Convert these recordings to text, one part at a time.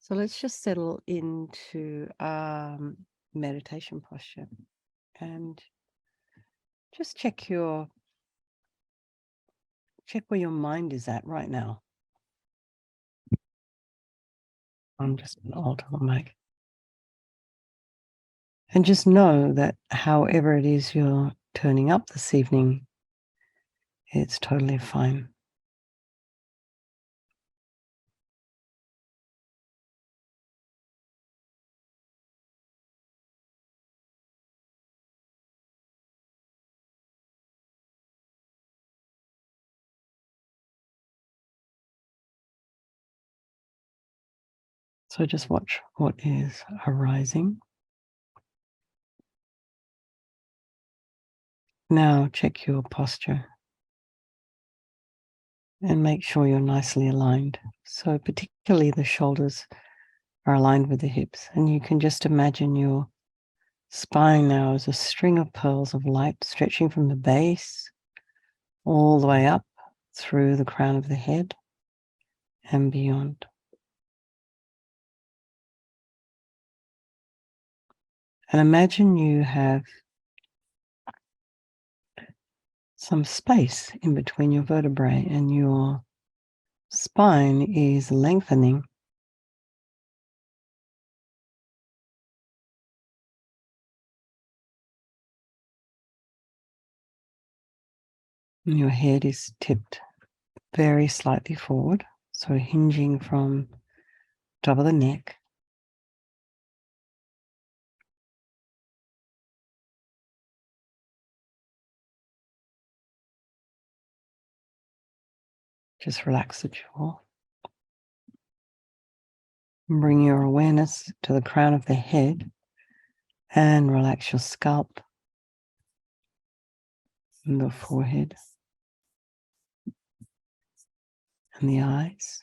So let's just settle into meditation posture and just check where your mind is at right now. I'm just going to alter the mic. And just know that however it is you're turning up this evening, it's totally fine. So just watch what is arising. Now check your posture and make sure you're nicely aligned. So particularly the shoulders are aligned with the hips, and you can just imagine your spine now is a string of pearls of light stretching from the base all the way up through the crown of the head and beyond. And imagine you have some space in between your vertebrae and your spine is lengthening. And your head is tipped very slightly forward, so hinging from top of the neck. Just relax the jaw. Bring your awareness to the crown of the head and relax your scalp and the forehead and the eyes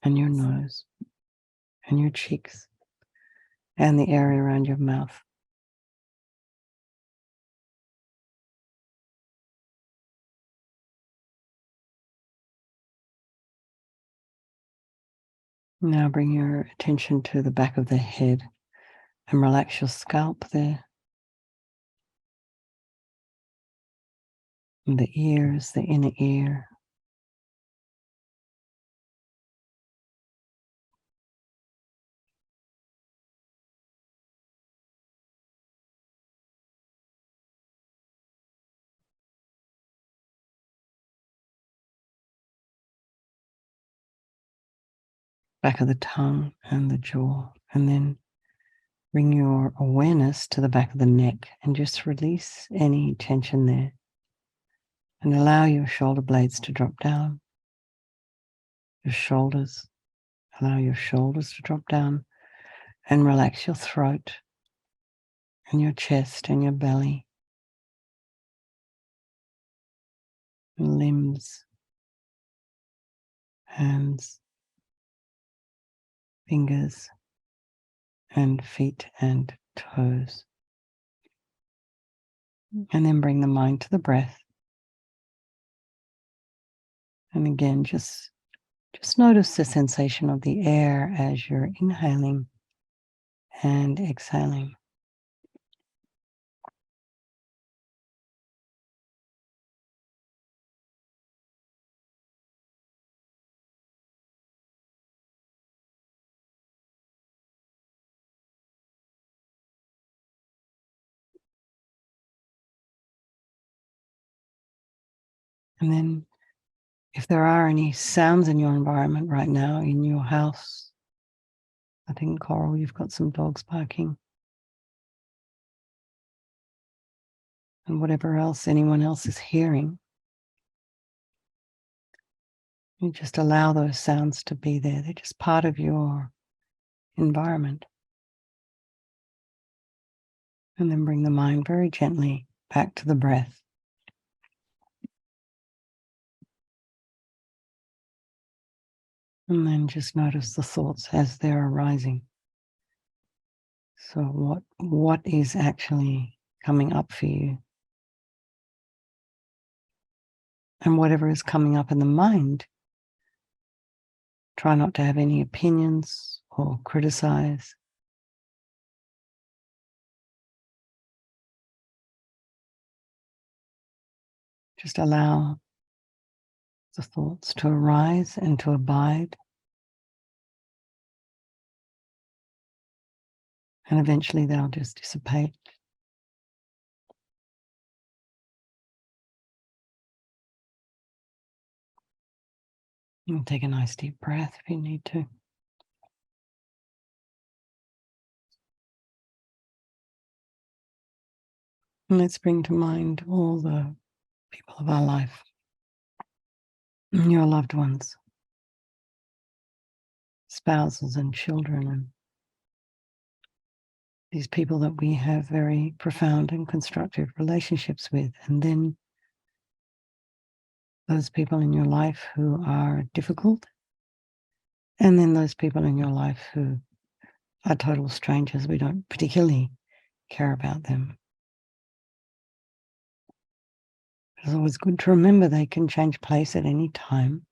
and your nose and your cheeks and the area around your mouth. Now bring your attention to the back of the head and relax your scalp there. And the ears, the inner ear. Back of the tongue and the jaw. And then bring your awareness to the back of the neck and just release any tension there. And allow your shoulder blades to drop down. Your shoulders. Allow your shoulders to drop down and relax your throat and your chest and your belly. Limbs, hands, fingers, and feet and toes. And then bring the mind to the breath. And again, just notice the sensation of the air as you're inhaling and exhaling. And then if there are any sounds in your environment right now, in your house, I think, Coral, you've got some dogs barking. And whatever else anyone else is hearing, you just allow those sounds to be there. They're just part of your environment. And then bring the mind very gently back to the breath. And then just notice the thoughts as they're arising. So what is actually coming up for you? And whatever is coming up in the mind, try not to have any opinions or criticize. Just allow the thoughts to arise and to abide. And eventually they'll just dissipate. You can take a nice deep breath if you need to. And let's bring to mind all the people of our life, your loved ones, spouses and children, and these people that we have very profound and constructive relationships with. And then those people in your life who are difficult. And then those people in your life who are total strangers. We don't particularly care about them. It's always good to remember they can change place at any time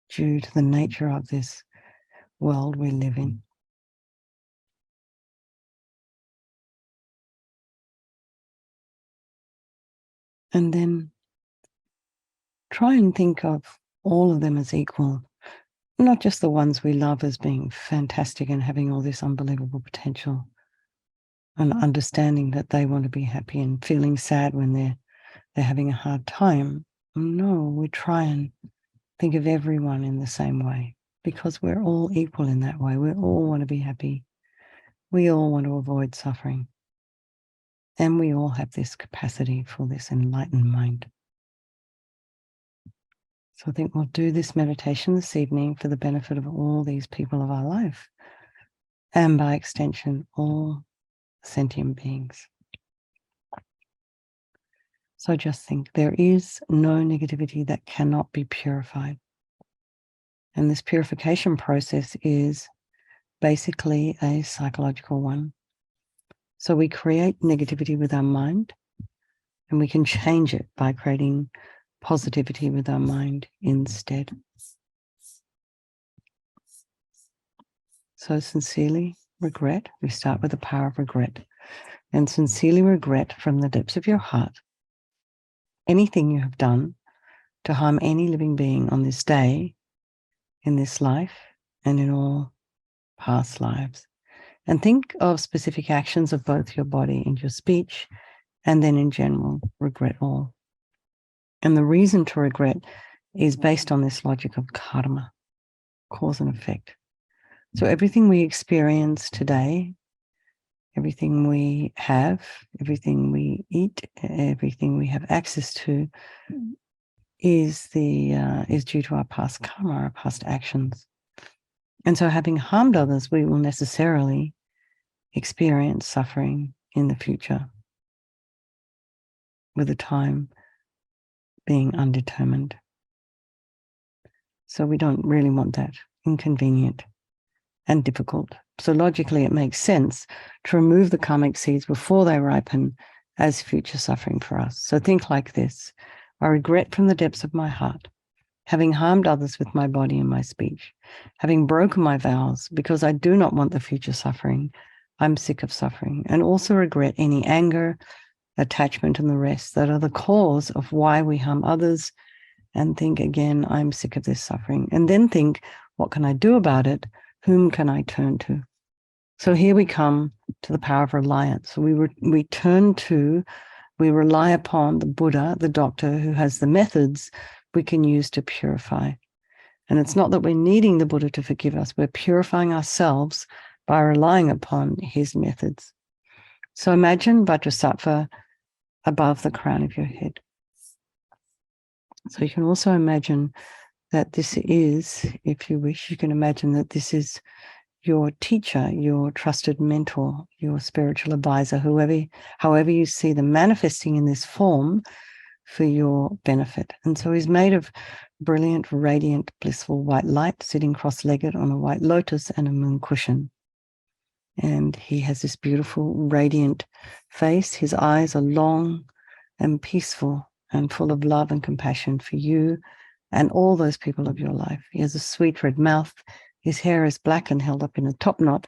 due to the nature of this world we live in. And then try and think of all of them as equal, not just the ones we love as being fantastic and having all this unbelievable potential, and understanding that they want to be happy and feeling sad when they're having a hard time. No, we try and think of everyone in the same way, because we're all equal in that way. We all want to be happy. We all want to avoid suffering. And we all have this capacity for this enlightened mind. So I think we'll do this meditation this evening for the benefit of all these people of our life, and by extension, all sentient beings. So just think, there is no negativity that cannot be purified. And this purification process is basically a psychological one. So we create negativity with our mind, and we can change it by creating positivity with our mind instead. So sincerely regret. We start with the power of regret. And sincerely regret from the depths of your heart anything you have done to harm any living being on this day, in this life, and in all past lives. And think of specific actions of both your body and your speech, and then in general, regret all. And the reason to regret is based on this logic of karma, cause and effect. So everything we experience today, everything we have, everything we eat, everything we have access to is due to our past karma, our past actions. And so having harmed others, we will necessarily experience suffering in the future, with the time being undetermined. So we don't really want that, inconvenient and difficult. So logically, it makes sense to remove the karmic seeds before they ripen as future suffering for us. So think like this: I regret from the depths of my heart having harmed others with my body and my speech, having broken my vows because I do not want the future suffering. I'm sick of suffering, and also regret any anger, attachment, and the rest that are the cause of why we harm others. And think again, I'm sick of this suffering. And then think, what can I do about it? Whom can I turn to? So here we come to the power of reliance. So we rely upon the Buddha, the doctor, who has the methods we can use to purify. And it's not that we're needing the Buddha to forgive us. We're purifying ourselves by relying upon his methods. So imagine Vajrasattva above the crown of your head. So you can also imagine that this is, if you wish, you can imagine that this is your teacher, your trusted mentor, your spiritual advisor, however you see them manifesting in this form for your benefit. And so he's made of brilliant, radiant, blissful white light, sitting cross-legged on a white lotus and a moon cushion. And he has this beautiful, radiant face. His eyes are long and peaceful, and full of love and compassion for you and all those people of your life. He has a sweet red mouth. His hair is black and held up in a top knot.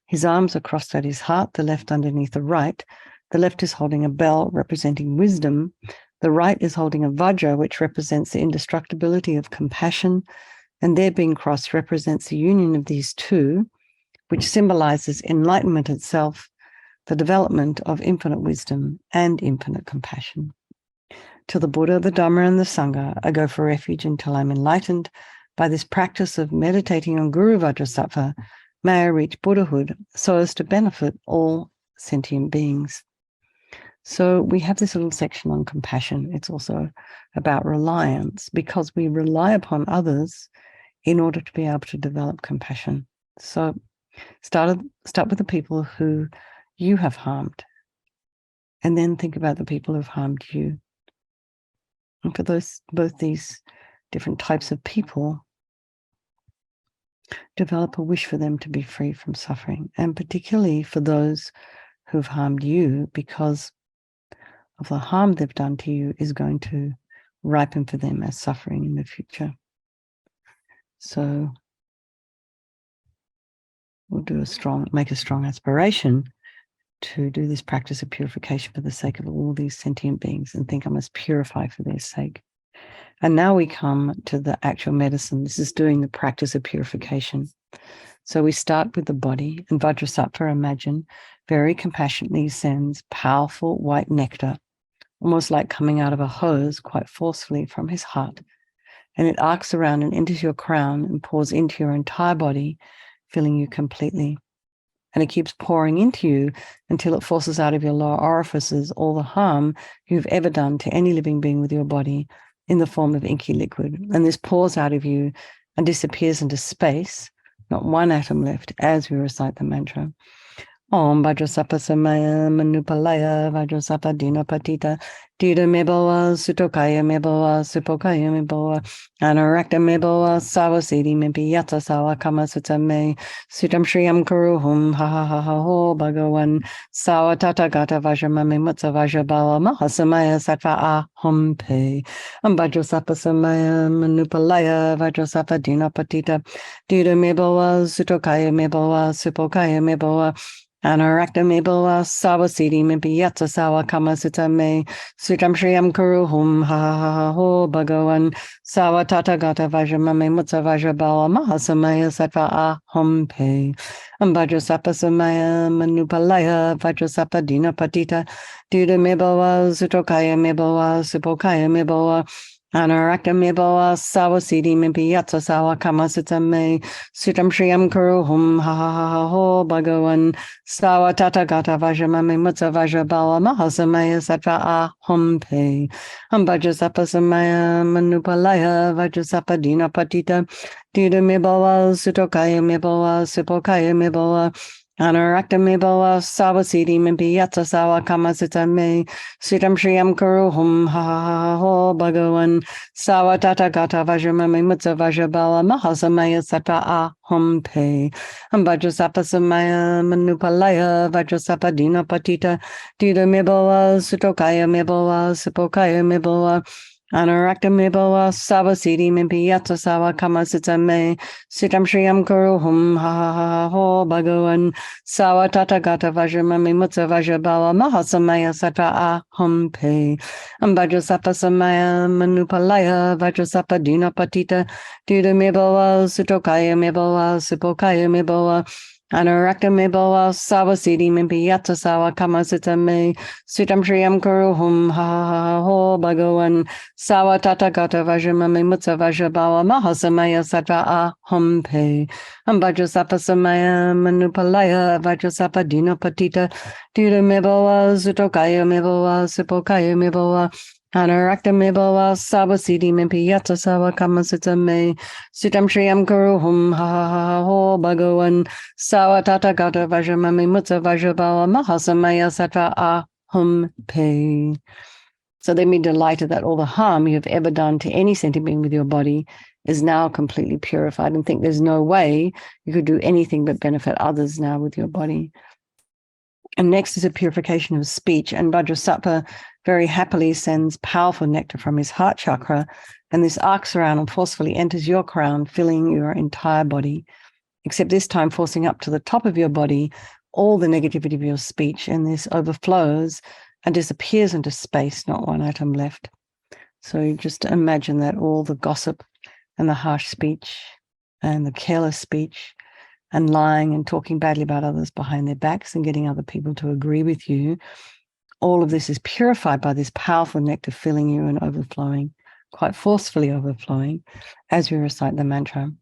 His arms are crossed at his heart, the left underneath the right. The left is holding a bell representing wisdom. The right is holding a vajra, which represents the indestructibility of compassion. And their being crossed represents the union of these two, which symbolizes enlightenment itself, the development of infinite wisdom and infinite compassion. To the Buddha, the Dhamma, and the Sangha, I go for refuge until I'm enlightened. By this practice of meditating on Guru Vajrasattva, may I reach Buddhahood so as to benefit all sentient beings. So we have this little section on compassion. It's also about reliance, because we rely upon others in order to be able to develop compassion. So start with the people who you have harmed, and then think about the people who've harmed you. And for both these different types of people, develop a wish for them to be free from suffering, and particularly for those who've harmed you, because of the harm they've done to you is going to ripen for them as suffering in the future. So we'll make a strong aspiration to do this practice of purification for the sake of all these sentient beings, and think I must purify for their sake. And now we come to the actual medicine. This is doing the practice of purification. So we start with the body, and Vajrasattva, imagine, very compassionately sends powerful white nectar, almost like coming out of a hose, quite forcefully from his heart. And it arcs around and enters your crown and pours into your entire body, filling you completely. And it keeps pouring into you until it forces out of your lower orifices all the harm you've ever done to any living being with your body in the form of inky liquid. And this pours out of you and disappears into space, not one atom left, as we recite the mantra. Om Vajrasattva Samaya Manupalaya Vajrasattva Dina Patita Dida Meboa Sutokaya Meboa Supokaya Meboa Anarakta Meboa Sawasidi Mimpi Yata Sawa Kama Sutame Sutam Shriyam Kuruhum Ha Ha Ha Ha Ho Bhagawan Sawa Tata Gata Vajramami Mutsa Vajrabala Mahasamaya Sattva Aham Pe Vajrasattva Samaya Manupalaya Vajrasattva Dina Patita Dida Meboa Sutokaya Meboa Supokaya Meboa Anarakta Meboa Sawasidi Mimpi Yatsa Sawa Kama Sutame Sutam Shriyam Kuruhum Ha Ha Ha Ho Bhagawan Sawa Tata Gata Vajramame Mutsa Vajrabala Mahasamaya Sattva Aham Pe Vajrasattva Samaya Manupalaya Vajrasattva Dina Patita Duda Meboa Sutokaya Meboa Supokaya Meboa Anarakta Meboa Sawasidi Mimpi Yatsa Sawa Kama Sutame Sutam Shriyam Kuruhum Ha Ha Ha Ho Bhagawan Sawa Tata Gata Vajramame Mutsa Vajrabala Mahasamaya Sattva Aham Pe Vajrasattva Samaya Manupalaya Vajrasattva Dina Patita Duda Meboa Sutokaya Meboa Supokaya Meboa Anarakta Meboa Sawasidi Mimpi Yatsa Sawa Kama Sutame Sutam Shriyam Kuruhum Ha Ha Ha Ho Bhagawan Sawa Tata Gata Vajramame Mutsa Vajrabala Mahasamaya Sattva Aham Pe Vajrasattva Samaya Manupalaya Vajrasattva Dina Patita Dida Meboa Sutokaya Meboa Supokaya Meboa Anarakta Meboa Sawasidi Mimpi Yatsa Sawa Kama Sutame Sutam Shriyam Kuruhum Ha Ha Ha Ho Bhagawan Sawa Tata Gata Vajramame Mutsa Vajrabala Mahasamaya Sattva Aham Pe Vajrasattva Samaya Manupalaya Vajrasattva Dina Patita Duda Meboa Sutokaya Meboa Supokaya Meboa Anarakta Meboa Sawasidi Mimpi Yatsa Sawa Kama Sutame Sutam Shriyam Kuruhum Ha Ha Ha Ho Bhagawan Sawa Tata Gata Vajramame Mutsa Vajrabala Mahasamaya Sattva Aham Pe Vajrasattva Samaya Manupalaya Vajrasattva Dina Patita Duda Meboa Sutokaya Meboa Supokaya Meboa Anarakta Meboa Sawasidi Mimpi Yatsa Sawa Kama Sutame Sutam Shriyam Kuruhum Ha Ha Ha Ho Bhagawan Sawa Tata Gata Vajramame Mutsa Vajrabala Mahasamaya Sattva Aham Pe. So then be delighted that all the harm you have ever done to any sentient being with your body is now completely purified, and think there's no way you could do anything but benefit others now with your body. And next is a purification of speech. And Vajrasattva very happily sends powerful nectar from his heart chakra, and this arcs around and forcefully enters your crown, filling your entire body, except this time forcing up to the top of your body all the negativity of your speech, and this overflows and disappears into space, not one atom left. So you just imagine that all the gossip and the harsh speech and the careless speech and lying and talking badly about others behind their backs and getting other people to agree with you, all of this is purified by this powerful nectar filling you and overflowing, quite forcefully overflowing, as we recite the mantra.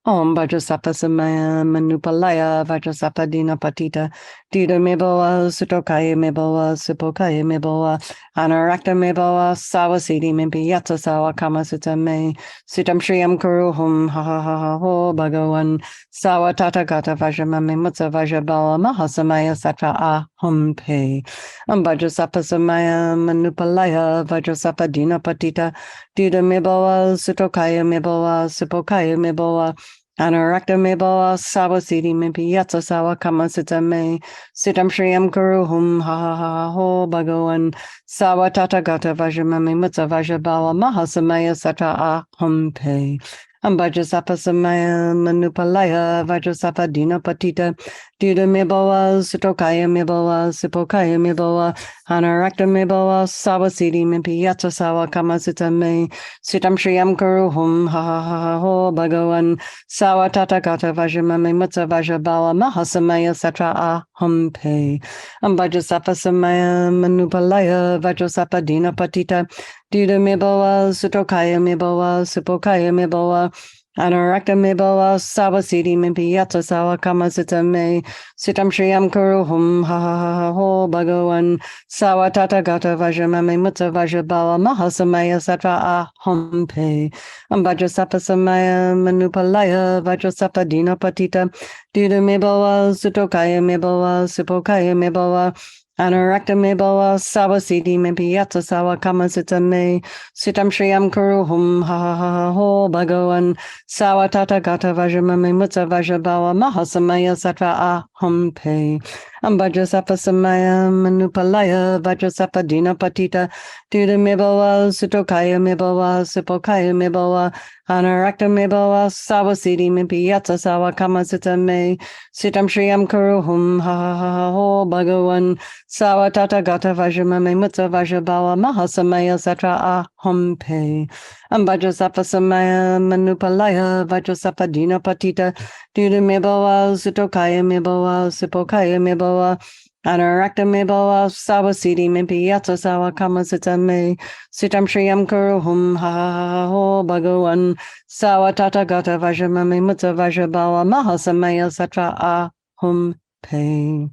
Om Vajrasattva Samaya Manupalaya Vajrasattva Dina Patita Dida Meboa Sutokaya Meboa Supokaya Meboa Anarakta Meboa Sawasidi Mimpi Yatsa Sawa Kama Sutta Me Sitam Shriyam Kuruhum Ha Ha Ha Ha Ho Bhagawan Sawa Tata Gata Vajramami Mutsa Vajrabawa Mahasamaya Sattva Aham Pe Om Vajrasattva Samaya Manupalaya Vajrasattva Dina Patita Dida Meboa Sutokaya Meboa Supokaya Meboa Anarakta Meboa Sawasidi Mimpi Yatsa Sawa Kama Sutta Me Sitam Shriyam Kuruhum Ha Ha Ha Ho Bhagawan Sawa Tata Gata Vajramami Mutsa Vajrabawa Mahasamaya Sattva Aham Pe Vajrasattva Samaya Manupalaya Vajrasattva Dina Patita Dida Meboa Sutokaya Meboa Supokaya Meboa Anarakta Meboa Sawasidi Mimpi Yatsa Sawa Kama Sutta Me Sitam Shriyam Kuruhum Ha Ha Ha Ho Bhagawan Sawa Tata Gata Vajramami Mutsa Vajrabawa Mahasamaya Sattva Aham Pe Vajrasattva Samaya Manupalaya Vajrasattva Dina Patita Dida Meboa Sutokaya Meboa Supokaya Meboa Anarakta Meboa Sawasidi Mimpi Yatsa Sawa Kama Sutta Me Sitam Shriyam Kuruhum Ha Ha Ha Ho Bhagawan Sawa Tata Gata Vajramami Mutsa Vajrabawa Mahasamaya Sattva Aham Pe Vajrasattva Samaya Manupalaya Vajrasattva Dina Patita Dida Meboa Sutokaya Meboa Supokaya Meboa Anarakta Meboa Sawasidi Mimpi Yatsa Sawa Kama Sutta Me Sitam Shriyam Kuruhum Ha Ha Ha Ho Bhagawan Sawa Tata Gata Vajramami Mutsa Vajrabawa Mahasamaya Sattva Aham Pe Vajrasattva Samaya Manupalaya Vajrasattva Dina Patita Dida Meboa Sutokaya Meboa Supokaya Meboa Anarakta Meboa Sawasidi Mimpi Yatsa Sawa Kama Sutta Me Sitam Shriyam Kuruhum Ha Ha Ha Ho Bhagawan Sawa Tata Gata Vajramami Mutsa Vajrabawa Mahasamaya Sattva Aham Pe Vajrasattva Samaya Manupalaya Vajrasattva Dina Patita Dida Meboa Sutokaya Meboa Supokaya Meboa Anarakta Meboa Sawasidi Mimpi Yatsa Sawa Kama Sutta Me Sitam Shriyam Kuruhum Ha Ha Ha Ho Bhagawan Sawa Tata Gata Vajramami Mutsa Vajrabawa Mahasamaya Sattva Aham Pe.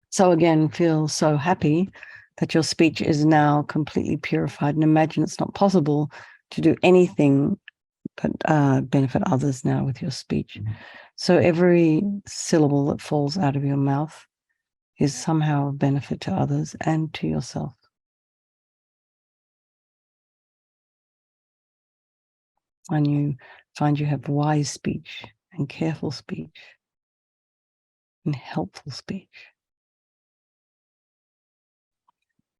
So again, feel so happy that your speech is now completely purified, and imagine it's not possible to do anything but benefit others now with your speech. So every syllable that falls out of your mouth is somehow of benefit to others and to yourself. And you find you have wise speech and careful speech and helpful speech.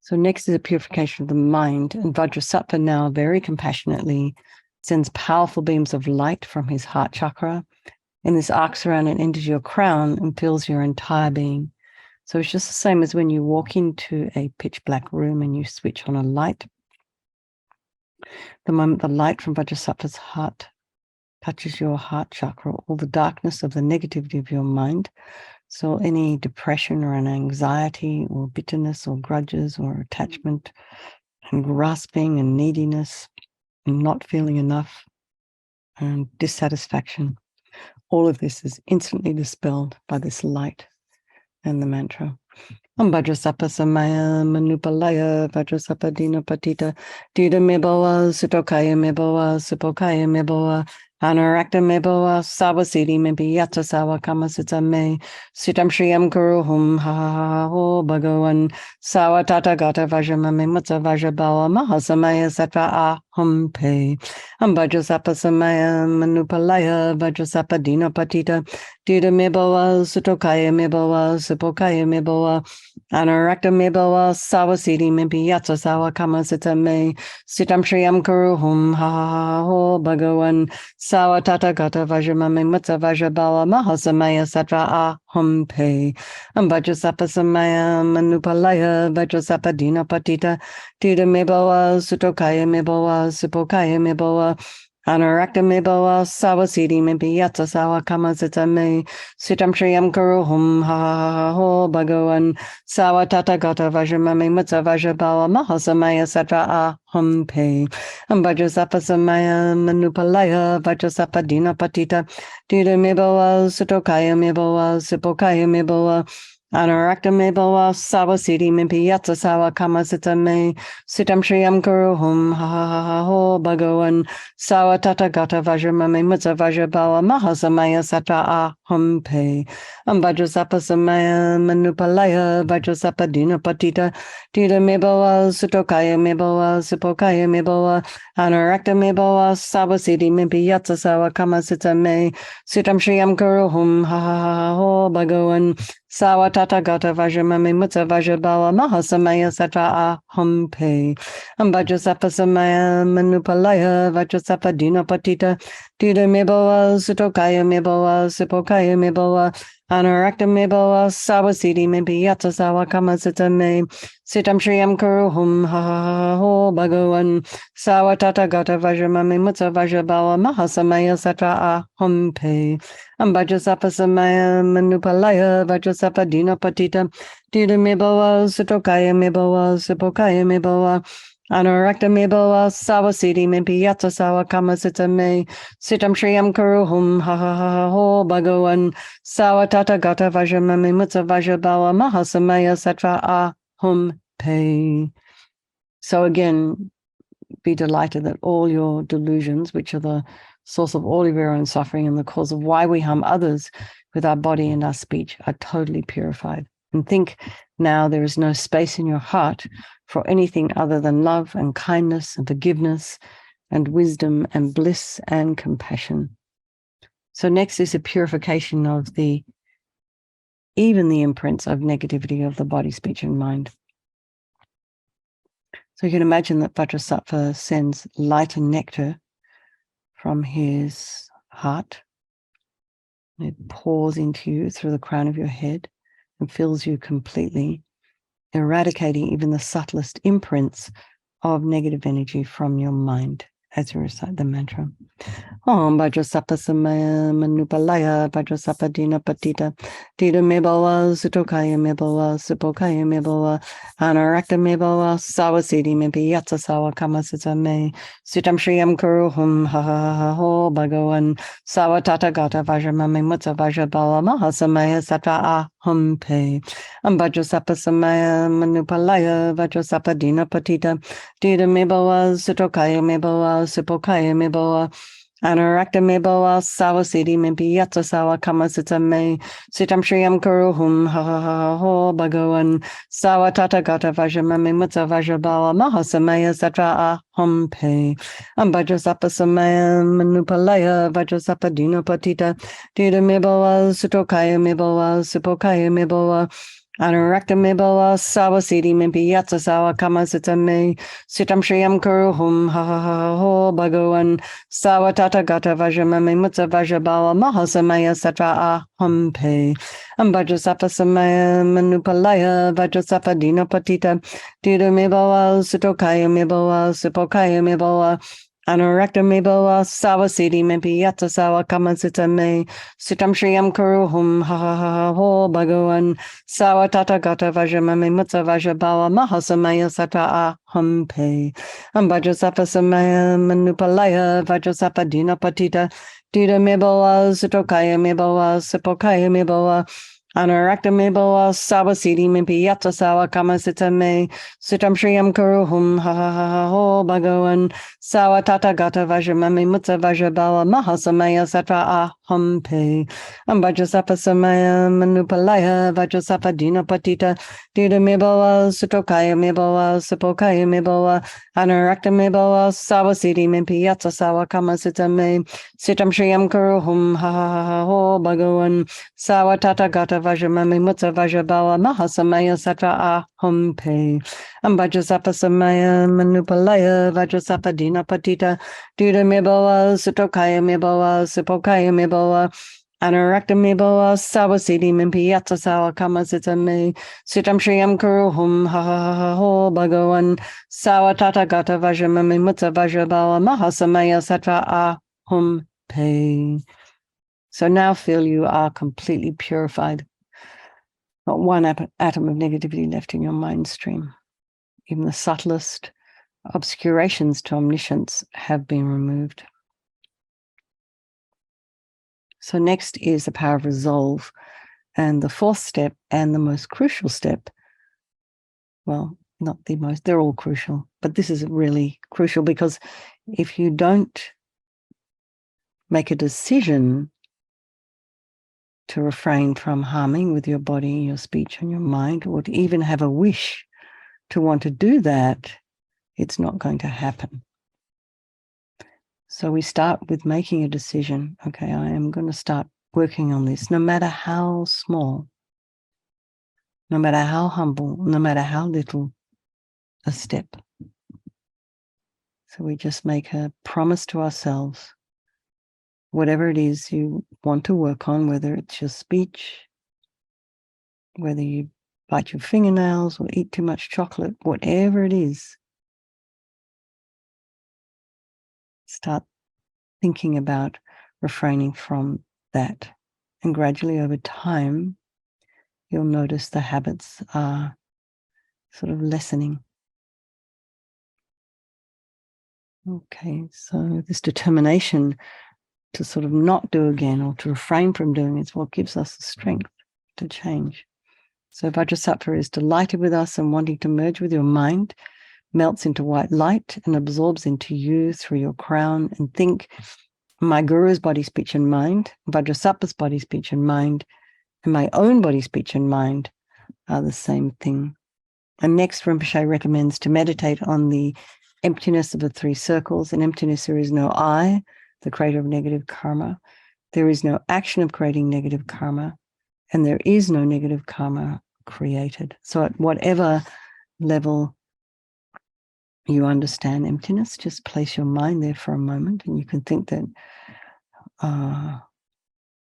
So next is a purification of the mind, and Vajrasattva now very compassionately sends powerful beams of light from his heart chakra, and this arcs around and enters your crown and fills your entire being. So it's just the same as when you walk into a pitch black room and you switch on a light. The moment the light from Vajrasattva's heart touches your heart chakra, all the darkness of the negativity of your mind, so any depression or an anxiety or bitterness or grudges or attachment and grasping and neediness and not feeling enough and dissatisfaction, all of this is instantly dispelled by this light and the mantra. Vajrasattva Samaya Manupalaya Vajrasattva Dina Patita Dida Meboa Sutokaya Meboa Supokaya Meboa Anarakta Meboa Sawasidi Mimpi Yatsa Sawa Kama Sutta Me Sitam Shriyam Kuruhum Ha Ha Ha Ho Bhagawan Sawa Tata Gata Vajramami Mutsa Vajrabawa Mahasamaya Sattva Hum Pe. Vajrasattva Samaya Manupalaya Vajrasattva Dina Patita Dita Miboa Sutokaya Miboa Supokaya Miboa Anarakta Miboa Sawasiti Mimpi Yatsa Sawa Kamasita Me Sitam Shriyam Kuruhum Ha Ha Ha Ho Bhagawan Sawa Tata Gata Vajramami Mutsa Vajrabala Mahasamaya Satra Ah Hum Pe. Vajrasattva Samaya Manupalaya Vajrasattva Dina Patita Dita Miboa Sutokaya Miboa Supokaya Miboa Anarakta Miboa Sawasiti Mimpi Yatsa Sawa Kamasita Me Sitam Shriyam Kuruhum Ha Ha Ha Ho Bhagawan Sawa Tata Gata Vajramami Mutsa Vajrabala Mahasamaya Satra Ah Hum Pe. Vajrasattva Samaya Manupalaya Vajrasattva Dina Patita Dita Miboa Sutokaya Miboa Supokaya Miboa Anarakta Miboa Sawasiti Mimpi Yatsa Sawa Kamasita Me Sitam Shriyam Kuruhum Ha Ha Ha Ha Ho Bhagawan Sawa Tata Gata Vajramami Mutsa Vajrabala Mahasamaya Satra Ah Hum Pe. Vajrasattva Samaya Manupalaya Vajrasattva Dina Patita Dita Miboa Sutokaya Miboa Supokaya Miboa Anarakta Miboa Sawasiti Mimpi Yatsa Sawa Kamasita Me Sitam Shriyam Kuruhum Ha Ha Ha Ha Ho Bhagawan Sawa Tata Gata Vajramami Mutsa Vajrabala Mahasamaya Satra Ah Hum Pe. Vajrasattva Samaya Manupalaya Vajrasattva Dina Patita Dita Miboa Sutokaya Miboa Supokaya Miboa Anarakta Miboa Sawasiti Mimpi Yatsa Sawa Kamasita Me Sitam Shriyam Kuruhum Ha Ha Ha Ho Bhagawan Sawa Tata Gata Vajramami Mutsa Vajrabala Mahasamaya Satra Ah Hum Pe. Vajrasattva Samaya Manupalaya Vajrasattva Dina Patita Dita Miboa Sutokaya Miboa Supokaya Miboa Anarakta Miboa Sawasiti Mimpi Yatsa Sawa Kamasita Me Sitam Shriyam Kuruhum Ha Ha Ha Ha Ho Bhagawan Sawa Tata Gata Vajramami Mutsa Vajrabala Mahasamaya Satra Ah Hum Pe. So again, be delighted that all your delusions, which are the source of all of your own suffering and the cause of why we harm others with our body and our speech, are totally purified. And think now there is no space in your heart for anything other than love and kindness and forgiveness and wisdom and bliss and compassion. So next is a purification of even the imprints of negativity of the body, speech, and mind. So you can imagine that Vajrasattva sends light and nectar from his heart. It pours into you through the crown of your head and fills you completely, eradicating even the subtlest imprints of negative energy from your mind as you recite the mantra. Om Vajrasattva Samaya Manupalaya Vajrasattva Dina Patita Dita Miboa Sutokaya Miboa Supokaya Miboa Anarakta Miboa Sawasiti Mimpi Yatsa Sawa Kamasita Me Sitam Shriyam Kuruhum Ha Ha Ha Ho Bhagawan Sawa Tata Gata Vajramami Mutsa Vajrabala Mahasamaya Satra Ah Hum Pe. Vajrasattva Samaya Manupalaya Vajrasattva Dina Patita Dita Miboa Sutokaya Miboa Supokaya Miboa Anarakta Miboa Sawasiti Mimpi Yatsa Sawa Kamasita Me Sitam Shriyam Kuruhum Ha Ha Ha Ho Bhagawan Sawa Tata Gata Vajramami Mutsa Vajrabala Mahasamaya Satra Ah Hum Pe. Vajrasattva Samaya Manupalaya Vajrasattva Dina Patita Dita Miboa Sutokaya Miboa Supokaya Miboa Anarakta Miboa Sawasiti Mimpi Yatsa Sawa Kamasita Me Sitam Shriyam Kuruhum Ha Ha Ha Ho Bhagawan Sawa Tata Gata Vajramami Mutsa Vajrabala Mahasamaya Satra Ah Hum Pe. Vajrasattva Samaya Manupalaya Vajrasattva Dina Patita Dita Miboa Sutokaya Miboa Supokaya Miboa Anarakta Miboa Sawasiti Mimpi Yatsa Sawa Kamasita Me Sitam Shriyam Kuruhum Ha Ha Ha Ho Bhagawan Sawa Tata Gata Vajramami Mutsa Vajrabala Mahasamaya Satra Ah Hum Pe. Vajrasattva Samaya Manupalaya Vajrasattva Dina Patita Dita Miboa Sutokaya Miboa Supokaya Miboa Anarakta Miboa Sawasiti Mimpi Yatsa Sawa Kamasita Me Sitam Shriyam Kuruhum Ha Ha Ha Ho Bhagawan Sawa Tata Gata Vajramami Mutsa Vajrabala Mahasamaya Satra Ah humpe. Vajrasattva samaya manupalaya, Vajrasattva dinapatita, dida mebawa, sutokaya mebawa, supokaya mebawa, anarakta mebawa, sawasiti mempiyatsa sawa kama sitame, sitam shriyam kuruhum ha ha ha ha ho bhagavan, sawa tata gata vajramami mutsa vajrabawa, mahasamaya sattva ahumpe. Vajrasattva samaya manupalaya, Vajrasattva dinapatita, dida mebawa, sutokaya mebawa, supokaya mebawa, Anarakta meboa sawasiti mimpiyatsa sawa kama sitame sitam shriyam kuruhum ha ha ha ha ho bhagavan sawa tata gata vajramami mutsa vajrabawa mahasamaya sattva ahum pe. So now feel you are completely purified. Not one atom of negativity left in your mind stream. Even the subtlest obscurations to omniscience have been removed. So next is the power of resolve. And the fourth step and the most crucial step, well, not the most, they're all crucial, but this is really crucial because if you don't make a decision to refrain from harming with your body, your speech, and your mind, or to even have a wish to want to do that, it's not going to happen. So we start with making a decision. Okay, I am going to start working on this, no matter how small, no matter how humble, no matter how little, a step. So we just make a promise to ourselves, whatever it is you want to work on, whether it's your speech, whether you bite your fingernails or eat too much chocolate, whatever it is, start thinking about refraining from that. And gradually over time, you'll notice the habits are sort of lessening. Okay, so this determination to sort of not do again or to refrain from doing is what gives us the strength to change. So Vajrasattva is delighted with us and wanting to merge with your mind, melts into white light and absorbs into you through your crown. And think, my guru's body, speech, and mind, Vajrasattva's body, speech, and mind, and my own body, speech, and mind are the same thing. And next, Rinpoche recommends to meditate on the emptiness of the three circles. In emptiness, there is no I, the creator of negative karma. There is no action of creating negative karma. And there is no negative karma created. So at whatever level you understand emptiness, just place your mind there for a moment and you can think that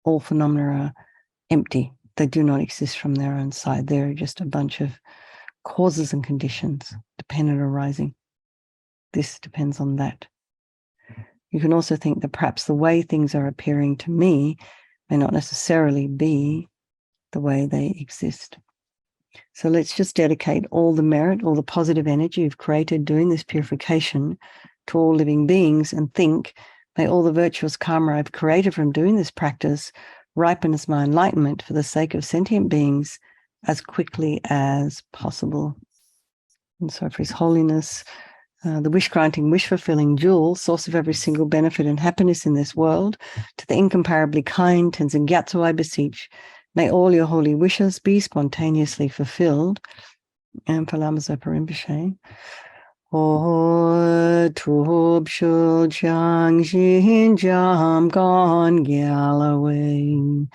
all phenomena are empty. They do not exist from their own side. They're just a bunch of causes and conditions, dependent arising. This depends on that. You can also think that perhaps the way things are appearing to me may not necessarily be the way they exist. So let's just dedicate all the merit, all the positive energy you've created doing this purification to all living beings and think, may all the virtuous karma I've created from doing this practice ripen as my enlightenment for the sake of sentient beings as quickly as possible. And so for His Holiness, the wish-granting, wish-fulfilling jewel, source of every single benefit and happiness in this world, to the incomparably kind Tenzin Gyatso I beseech, may all your holy wishes be spontaneously fulfilled. And for Lama Zopa Rinpoche, O Tub Shul Chang Shin Jam Gon Galloway,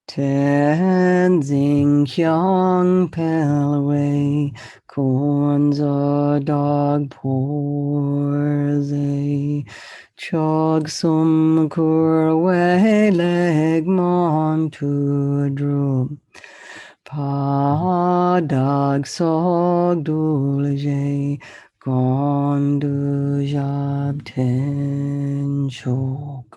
Tenzin Kyong Pelaway, Kunzo Dog Porze, Chog Sum Kurwe Leg Mon to Drum, Pa Dag Sog Dulje, Gondu Jab Ten Chok.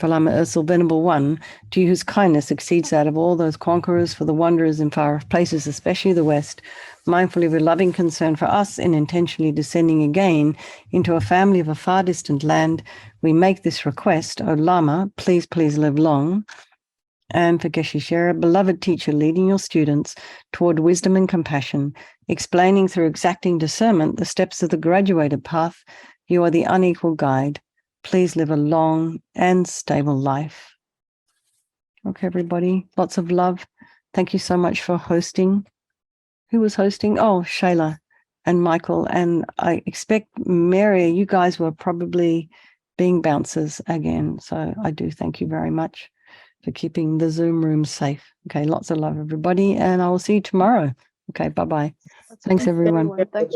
For Lama Ursul Venerable One, to you whose kindness exceeds that of all those conquerors, for the wanderers in far off places, especially the West, mindfully of your loving concern for us in intentionally descending again into a family of a far distant land, we make this request, O Lama, please, please live long. And for Geshe Sherpa, beloved teacher, leading your students toward wisdom and compassion, explaining through exacting discernment the steps of the graduated path, you are the unequal guide. Please live a long and stable life. Okay, everybody. Lots of love. Thank you so much for hosting. Who was hosting? Oh, Shayla and Michael. And I expect Mary, you guys were probably being bouncers again. So I do thank you very much for keeping the Zoom room safe. Okay, lots of love, everybody. And I will see you tomorrow. Okay, bye-bye. Thanks, everyone. Thanks.